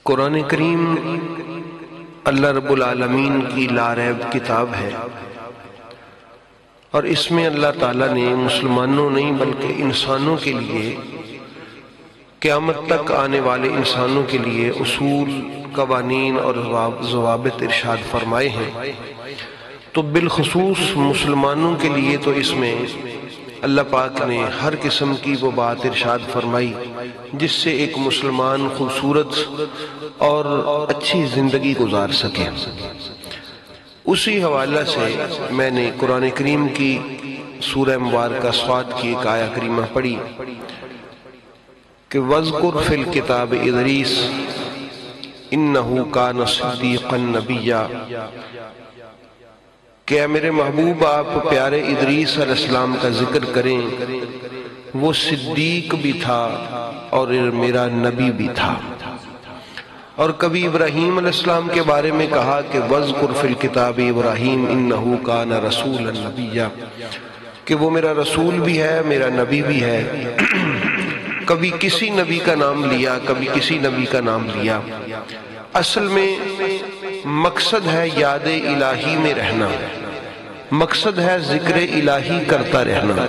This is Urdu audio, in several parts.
قرآن کریم اللہ رب العالمین کی لاریب کتاب ہے، اور اس میں اللہ تعالیٰ نے مسلمانوں نہیں بلکہ انسانوں کے لیے، قیامت تک آنے والے انسانوں کے لیے اصول، قوانین اور ضوابط ارشاد فرمائے ہیں۔ تو بالخصوص مسلمانوں کے لیے تو اس میں اللہ پاک نے ہر قسم کی وہ بات ارشاد فرمائی جس سے ایک مسلمان خوبصورت اور اچھی زندگی گزار سکے۔ اسی حوالہ سے میں نے قرآن کریم کی سورہ مبارکہ صاد کی ایک آیہ کریمہ پڑھی کہ وَاذْكُرْ فِي الْكِتَابِ اِدْرِيسَ إِنَّهُ كَانَ صِدِّيقًا نَبِيًّا، کہ اے میرے محبوب آپ پیارے ادریس علیہ السلام کا ذکر کریں، وہ صدیق بھی تھا اور میرا نبی بھی تھا۔ اور کبھی ابراہیم علیہ السلام کے بارے میں کہا کہ وَاذْكُرْ فِي الْكِتَابِ إِبْرَاهِيمَ إِنَّهُ كَانَ رَسُولًا نَبِيًّا، کہ وہ میرا رسول بھی ہے، میرا نبی بھی ہے۔ کبھی کسی نبی کا نام لیا، کبھی کسی نبی کا نام لیا۔ اصل میں مقصد ہے یاد الہی میں رہنا، مقصد ہے ذکر الہی کرتا رہنا،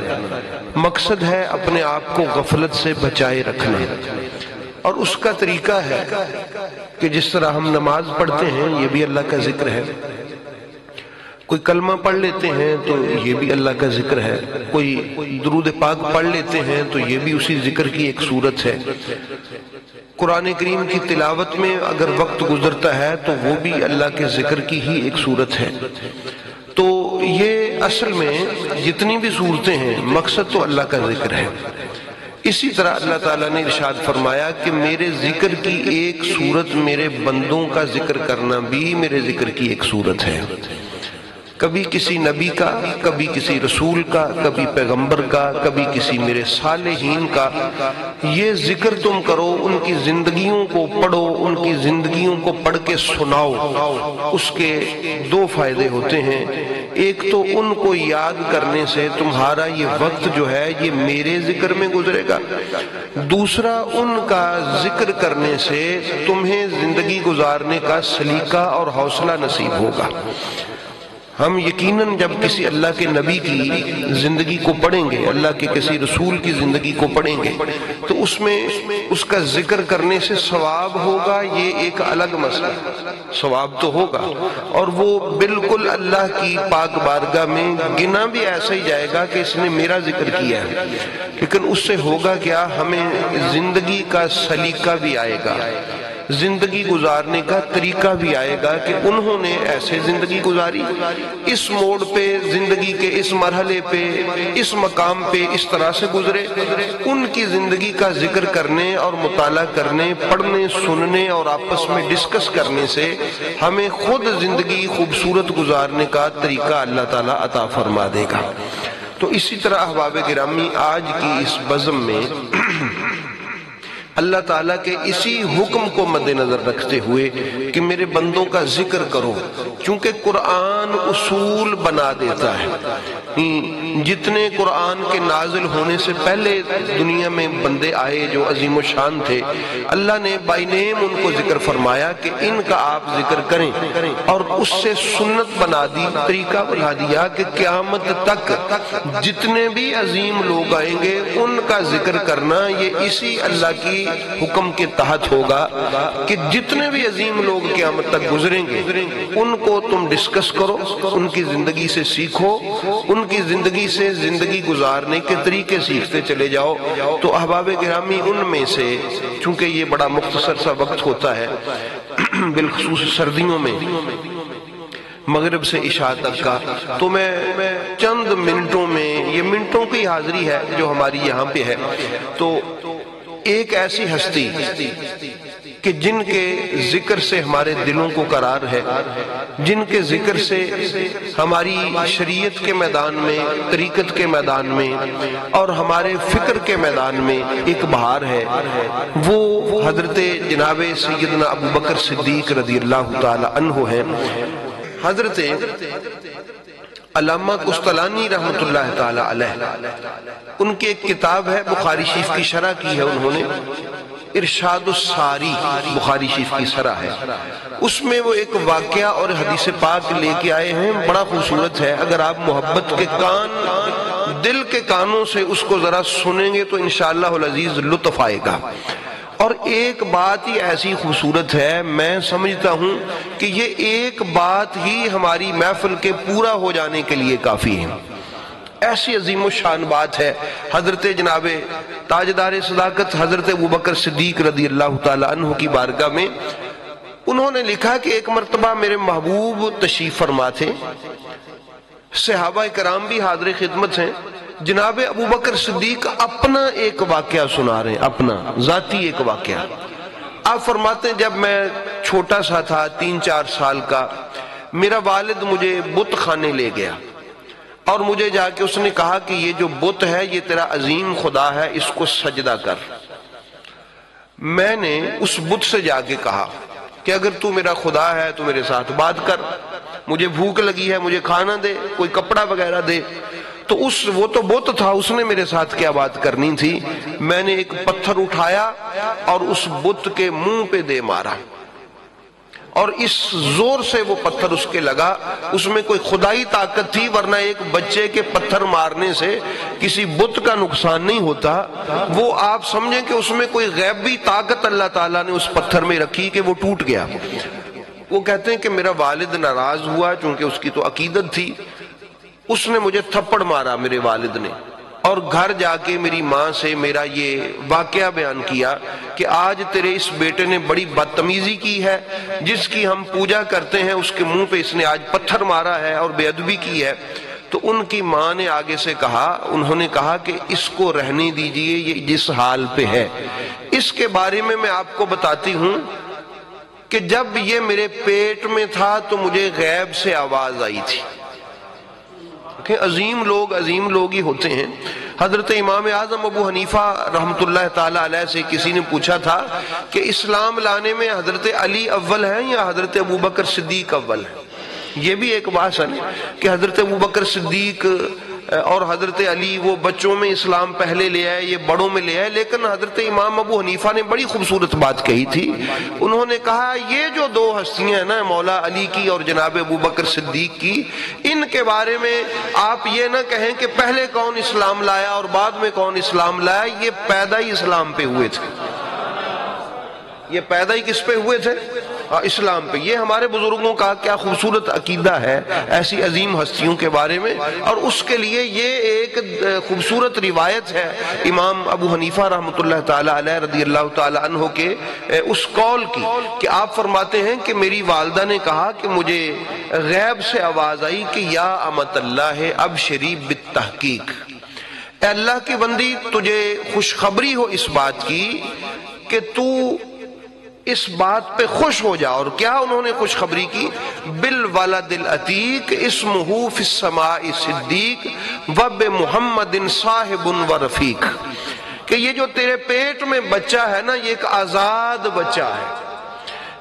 مقصد ہے اپنے آپ کو غفلت سے بچائے رکھنا۔ اور اس کا طریقہ ہے کہ جس طرح ہم نماز پڑھتے ہیں یہ بھی اللہ کا ذکر ہے، کوئی کلمہ پڑھ لیتے ہیں تو یہ بھی اللہ کا ذکر ہے، کوئی درود پاک پڑھ لیتے ہیں تو یہ بھی اسی ذکر کی ایک صورت ہے۔ قرآن کریم کی تلاوت میں اگر وقت گزرتا ہے تو وہ بھی اللہ کے ذکر کی ہی ایک صورت ہے۔ تو یہ اصل میں جتنی بھی صورتیں ہیں مقصد تو اللہ کا ذکر ہے۔ اسی طرح اللہ تعالیٰ نے ارشاد فرمایا کہ میرے ذکر کی ایک صورت میرے بندوں کا ذکر کرنا بھی میرے ذکر کی ایک صورت ہے۔ کبھی کسی نبی کا، کبھی کسی رسول کا، کبھی پیغمبر کا، کبھی کسی میرے صالحین کا، یہ ذکر تم کرو، ان کی زندگیوں کو پڑھو، ان کی زندگیوں کو پڑھ کے سناؤ۔ اس کے دو فائدے ہوتے ہیں، ایک تو ان کو یاد کرنے سے تمہارا یہ وقت جو ہے یہ میرے ذکر میں گزرے گا، دوسرا ان کا ذکر کرنے سے تمہیں زندگی گزارنے کا سلیقہ اور حوصلہ نصیب ہوگا۔ ہم یقیناً جب کسی اللہ کے نبی کی زندگی کو پڑھیں گے، اللہ کے کسی رسول کی زندگی کو پڑھیں گے تو اس میں اس کا ذکر کرنے سے ثواب ہوگا، یہ ایک الگ مسئلہ، ثواب تو ہوگا، اور وہ بالکل اللہ کی پاک بارگاہ میں گنا بھی ایسا ہی جائے گا کہ اس نے میرا ذکر کیا ہے، لیکن اس سے ہوگا کیا، ہمیں زندگی کا سلیقہ بھی آئے گا، زندگی گزارنے کا طریقہ بھی آئے گا کہ انہوں نے ایسے زندگی گزاری، اس موڑ پہ زندگی کے اس مرحلے پہ اس مقام پہ اس طرح سے گزرے۔ ان کی زندگی کا ذکر کرنے اور مطالعہ کرنے، پڑھنے، سننے اور آپس میں ڈسکس کرنے سے ہمیں خود زندگی خوبصورت گزارنے کا طریقہ اللہ تعالیٰ عطا فرما دے گا۔ تو اسی طرح احباب گرامی آج کی اس بزم میں اللہ تعالیٰ کے اسی حکم کو مد نظر رکھتے ہوئے کہ میرے بندوں کا ذکر کرو، چونکہ قرآن اصول بنا دیتا ہے۔ جتنے قرآن کے نازل ہونے سے پہلے دنیا میں بندے آئے جو عظیم و شان تھے، اللہ نے بائی نیم ان کو ذکر فرمایا کہ ان کا آپ ذکر کریں، اور اس سے سنت بنا دی، طریقہ بنا دیا کہ قیامت تک جتنے بھی عظیم لوگ آئیں گے ان کا ذکر کرنا یہ اسی اللہ کی حکم کے تحت ہوگا کہ جتنے بھی عظیم لوگ قیامت تک گزریں گے ان کو تم ڈسکس کرو، ان کی زندگی سے سیکھو، ان کی زندگی سے زندگی گزارنے کے طریقے سیکھتے چلے جاؤ۔ تو احباب گرامی ان میں سے چونکہ یہ بڑا مختصر سا وقت ہوتا ہے، بالخصوص سردیوں میں مغرب سے عشاء تک کا، تو میں چند منٹوں میں، یہ منٹوں کی حاضری ہے جو ہماری یہاں پہ ہے، تو ایک ایسی ہستی کہ جن کے ذکر سے ہمارے دلوں کو قرار ہے، جن کے ذکر سے ہماری شریعت کے میدان میں، طریقت کے میدان میں اور ہمارے فکر کے میدان میں ایک بہار ہے، وہ حضرت جناب سیدنا ابو بکر صدیق رضی اللہ تعالی عنہ ہیں۔ حضرت علامہ قسطلانی رحمت اللہ تعالی علیہ، ان کی ایک کتاب ہے، بخاری شریف کی شرح کی ہے انہوں نے، ارشاد الساری بخاری شریف کی شرح ہے، اس میں وہ ایک واقعہ اور حدیث پاک لے کے آئے ہیں، بڑا خوبصورت ہے۔ اگر آپ محبت کے کان، دل کے کانوں سے اس کو ذرا سنیں گے تو انشاءاللہ العزیز لطف آئے گا۔ اور ایک بات ہی ایسی خوبصورت ہے، میں سمجھتا ہوں کہ یہ ایک بات ہی ہماری محفل کے پورا ہو جانے کے لیے کافی ہے۔ ایسی عظیم و شان بات ہے۔ حضرت جناب تاجدار صداقت حضرت ابوبکر صدیق رضی اللہ تعالی عنہ کی بارگاہ میں انہوں نے لکھا کہ ایک مرتبہ میرے محبوب تشریف فرما تھے، صحابہ کرام بھی حاضر خدمت ہیں، جناب ابوبکر صدیق اپنا ایک واقعہ سنا رہے ہیں، اپنا ذاتی ایک واقعہ۔ آپ فرماتے ہیں جب میں چھوٹا سا تھا، 3-4 سال کا، میرا والد مجھے بت خانے لے گیا اور مجھے جا کے اس نے کہا کہ یہ جو بت ہے یہ تیرا عظیم خدا ہے، اس کو سجدہ کر۔ میں نے اس بت سے جا کے کہا کہ اگر تو میرا خدا ہے تو میرے ساتھ بات کر، مجھے بھوک لگی ہے، مجھے کھانا دے، کوئی کپڑا وغیرہ دے۔ تو وہ تو بت تھا، اس نے میرے ساتھ کیا بات کرنی تھی۔ میں نے ایک پتھر اٹھایا اور اس بت کے منہ پہ دے مارا، اور اس زور سے وہ پتھر اس کے لگا، اس میں کوئی خدائی طاقت تھی، ورنہ ایک بچے کے پتھر مارنے سے کسی بت کا نقصان نہیں ہوتا۔ وہ آپ سمجھیں کہ اس میں کوئی غیبی طاقت اللہ تعالیٰ نے اس پتھر میں رکھی کہ وہ ٹوٹ گیا۔ وہ کہتے ہیں کہ میرا والد ناراض ہوا، چونکہ اس کی تو عقیدت تھی، اس نے مجھے تھپڑ مارا میرے والد نے، اور گھر جا کے میری ماں سے میرا یہ واقعہ بیان کیا کہ آج تیرے اس بیٹے نے بڑی بدتمیزی کی ہے، جس کی ہم پوجا کرتے ہیں اس کے منہ پہ اس نے آج پتھر مارا ہے اور بے ادبی کی ہے۔ تو ان کی ماں نے آگے سے کہا، انہوں نے کہا کہ اس کو رہنے دیجئے، یہ جس حال پہ ہے۔ اس کے بارے میں آپ کو بتاتی ہوں کہ جب یہ میرے پیٹ میں تھا تو مجھے غیب سے آواز آئی تھی۔ عظیم لوگ ہی ہوتے ہیں۔ حضرت امام اعظم ابو حنیفہ رحمۃ اللہ تعالی علیہ سے کسی نے پوچھا تھا کہ اسلام لانے میں حضرت علی اول ہیں یا حضرت ابوبکر صدیق اول ہیں؟ یہ بھی ایک بات ہے کہ حضرت ابوبکر صدیق اور حضرت علی وہ بچوں میں اسلام پہلے لے آئے، یہ بڑوں میں لے آئے، لیکن حضرت امام ابو حنیفہ نے بڑی خوبصورت بات کہی تھی۔ انہوں نے کہا یہ جو دو ہستیاں ہیں نا، مولا علی کی اور جناب ابوبکر صدیق کی، ان کے بارے میں آپ یہ نہ کہیں کہ پہلے کون اسلام لایا اور بعد میں کون اسلام لایا، یہ پیدا ہی اسلام پہ ہوئے تھے۔ یہ پیدا ہی کس پہ ہوئے تھے؟ اسلام پہ۔ یہ ہمارے بزرگوں کا کیا خوبصورت عقیدہ ہے ایسی عظیم ہستیوں کے بارے میں، اور اس کے لیے یہ ایک خوبصورت روایت ہے امام ابو حنیفہ رحمۃ اللہ تعالی علیہ رضی اللہ تعالی عنہ کے اس قول کی کہ آپ فرماتے ہیں کہ میری والدہ نے کہا کہ مجھے غیب سے آواز آئی کہ یا امت اللہ ابشری بالتحقیق، اے اللہ کی بندی تجھے خوشخبری ہو اس بات کی کہ تو اس بات پہ خوش ہو جا۔ اور کیا انہوں نے خوشخبری کی؟ بالولد العتیق اسمہ فی السماء صدیق وبمحمد صاحب و رفیق، کہ یہ جو تیرے پیٹ میں بچہ ہے نا، یہ ایک آزاد بچہ ہے،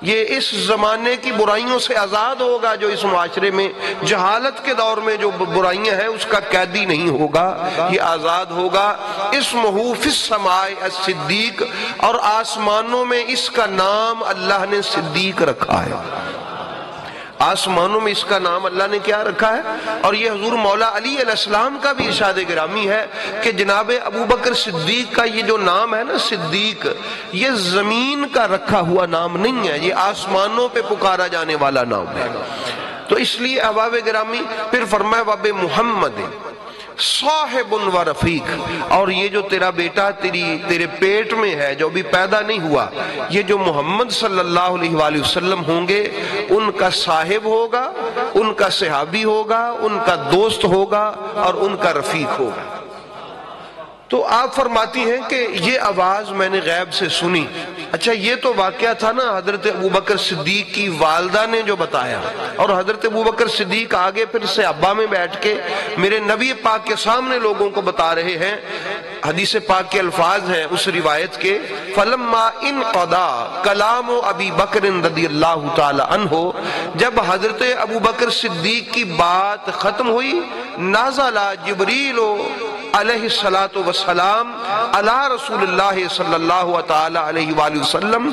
یہ اس زمانے کی برائیوں سے آزاد ہوگا، جو اس معاشرے میں جہالت کے دور میں جو برائیاں ہیں اس کا قیدی نہیں ہوگا، یہ آزاد ہوگا۔ اسمہ فی السماء الصدیق، اور آسمانوں میں اس کا نام اللہ نے صدیق رکھا ہے۔ آسمانوں میں اس کا نام اللہ نے کیا رکھا ہے؟ اور یہ حضور مولا علی علیہ السلام کا بھی ارشاد گرامی ہے کہ جناب ابوبکر صدیق کا یہ جو نام ہے نا صدیق، یہ زمین کا رکھا ہوا نام نہیں ہے، یہ آسمانوں پہ پکارا جانے والا نام ہے۔ تو اس لیے احباب گرامی پھر فرمایا وب محمد صاحب و رفیق، اور یہ جو تیرا بیٹا تیرے پیٹ میں ہے جو ابھی پیدا نہیں ہوا، یہ جو محمد صلی اللہ علیہ وآلہ وسلم ہوں گے، ان کا صاحب ہوگا، ان کا صحابی ہوگا، ان کا دوست ہوگا اور ان کا رفیق ہوگا۔ تو آپ فرماتی ہیں کہ یہ آواز میں نے غیب سے سنی۔ اچھا یہ تو واقعہ تھا نا حضرت ابوبکر صدیق کی والدہ نے جو بتایا، اور حضرت ابوبکر صدیق آگے پھر صحابہ میں بیٹھ کے میرے نبی پاک کے سامنے لوگوں کو بتا رہے ہیں۔ حدیث پاک کے الفاظ ہیں اس روایت کے، فلما انقضى کلام ابی بکر رضی اللہ تعالی عنہ، جب حضرت ابوبکر صدیق کی بات ختم ہوئی، نازل جبریل علیہ الصلاۃ والسلام علی رسول اللہ صلی اللہ تعالی علیہ وآلہ وسلم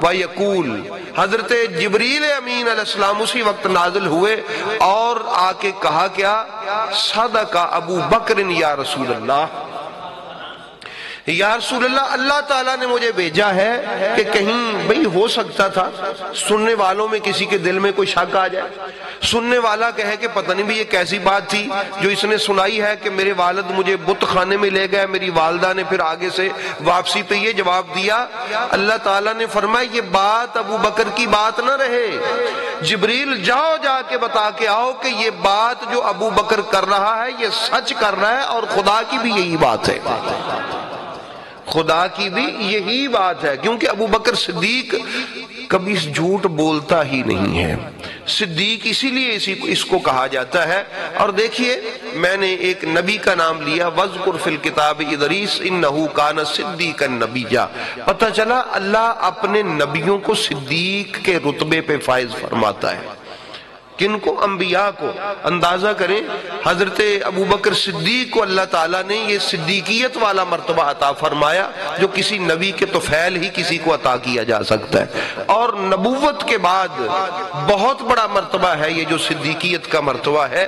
ویقول، حضرت جبریل امین علیہ السلام اسی وقت نازل ہوئے اور آ کے کہا کیا، صدق ابو بکر یا رسول اللہ، یا رسول اللہ، اللہ تعالیٰ نے مجھے بھیجا ہے کہ کہیں بھئی ہو سکتا تھا سننے والوں میں کسی کے دل میں کوئی شک آ جائے، سننے والا کہے کہ پتہ نہیں بھی یہ کیسی بات تھی جو اس نے سنائی ہے کہ میرے والد مجھے بت خانے میں لے گئے، میری والدہ نے پھر آگے سے واپسی پہ یہ جواب دیا۔ اللہ تعالیٰ نے فرمایا یہ بات ابو بکر کی بات نہ رہے، جبریل جاؤ جا کے بتا کے آؤ کہ یہ بات جو ابو بکر کر رہا ہے یہ سچ کر رہا ہے، اور خدا کی بھی یہی بات ہے، خدا کی بھی یہی بات ہے، کیونکہ ابو بکر صدیق کبھی جھوٹ بولتا ہی نہیں ہے، صدیق اسی لیے اس کو کہا جاتا ہے۔ اور دیکھیے میں نے ایک نبی کا نام لیا، وَاذْكُرْ فِي الْكِتَابِ اِدْرِيسَ إِنَّهُ كَانَ صِدِّيقًا نَبِيًّا، پتہ چلا اللہ اپنے نبیوں کو صدیق کے رتبے پہ فائز فرماتا ہے۔ کن کو؟ انبیاء کو۔ اندازہ کریں حضرت ابو بکر صدیق کو اللہ تعالیٰ نے یہ صدیقیت والا مرتبہ عطا فرمایا جو کسی نبی کے طفیل ہی کسی کو عطا کیا جا سکتا ہے، اور نبوت کے بعد بہت بڑا مرتبہ ہے یہ جو صدیقیت کا مرتبہ ہے۔